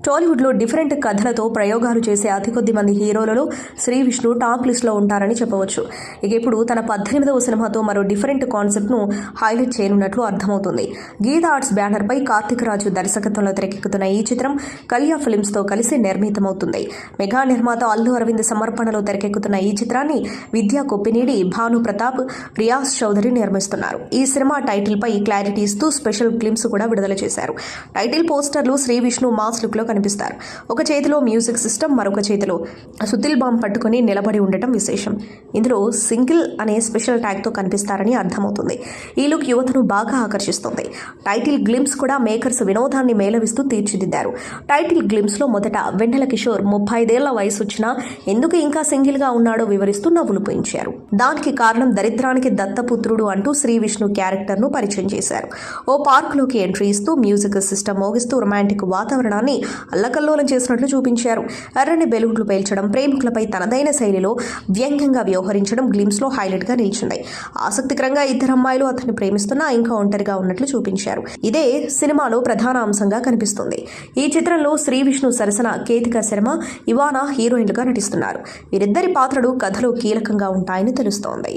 టాలీవుడ్లో డిఫరెంట్ కథలతో ప్రయోగాలు చేసే అతి కొద్ది మంది హీరోలలో శ్రీ విష్ణు టాప్ లిస్ట్లో ఉంటారని చెప్పవచ్చు. ఇక ఇప్పుడు తన 18వ సినిమాతో మరో డిఫరెంట్ కాన్సెప్ట్ను హైలైట్ చేయనున్నట్లు అర్థమవుతుంది. గీతా ఆర్ట్స్ బ్యానర్పై కార్తిక్ రాజు దర్శకత్వంలో తెరకెక్కుతున్న ఈ చిత్రం కళ్యా ఫిల్మ్స్తో కలిసి నిర్మితమవుతుంది. మెగా నిర్మాత అల్లు అరవింద్ సమర్పణలో తెరకెక్కుతున్న ఈ చిత్రాన్ని విద్యా కొప్పినేడి, భాను ప్రతాప్, రియాజ్ చౌదరి నిర్మిస్తున్నారు. ఈ సినిమా టైటిల్పై క్లారిటీ ఇస్తూ స్పెషల్ క్లిప్స్ కూడా విడుదల చేశారు. టైటిల్ పోస్టర్లు శ్రీ విష్ణు మాస్ లుక్లో కనిపిస్తారు. ఒక చేతిలో మ్యూజిక్ సిస్టమ్, మరొక చేతిలో సుతిల్ బాంబ్ పట్టుకుని నిలబడి ఉండటం విశేషం. ఇందులో సింగిల్ అనే స్పెషల్ ట్యాగ్తో కనిపిస్తారని అర్థమవుతుంది. ఈ లుక్ యువతను బాగా ఆకర్షిస్తుంది. టైటిల్ గ్లింప్స్ కూడా మేకర్స్ వినోదాన్ని మేళవిస్తూ తీర్చిదిద్దారు. టైటిల్ గ్లింప్స్లో మొదట వెన్నెల కిషోర్ 35 ఏళ్ల వయసు వచ్చినా ఎందుకు ఇంకా సింగిల్గా ఉన్నాడో వివరిస్తూ నవ్వులు పోయించారు. దానికి కారణం దరిద్రానికి దత్తపుత్రుడు అంటూ శ్రీ విష్ణు క్యారెక్టర్ను పరిచయం చేశారు. ఓ పార్కులోకి ఎంట్రీ ఇస్తూ మ్యూజిక్ సిస్టమ్ మోగిస్తూ రొమాంటిక్ వాతావరణాన్ని అల్లకల్లోలం చేసినట్లు చూపించారు. ఎర్రని బెలూన్లు పేల్చడం, ప్రేమికులపై తనదైన శైలిలో వ్యంగ్యంగా వ్యవహరించడం గ్లిమ్స్లో హైలైట్గా నిలిచింది. ఆసక్తికరంగా ఇద్దరు అమ్మాయిలు అతన్ని ప్రేమిస్తున్నా ఇంకా ఒంటరిగా ఉన్నట్లు చూపించారు. ఇదే సినిమాలో ప్రధాన అంశంగా కనిపిస్తుంది. ఈ చిత్రంలో శ్రీ విష్ణు సరసన కేతిక శర్మ, ఇవానా హీరోయిన్లుగా నటిస్తున్నారు. వీరిద్దరి పాత్రలు కథలో కీలకంగా ఉంటాయని తెలుస్తోంది.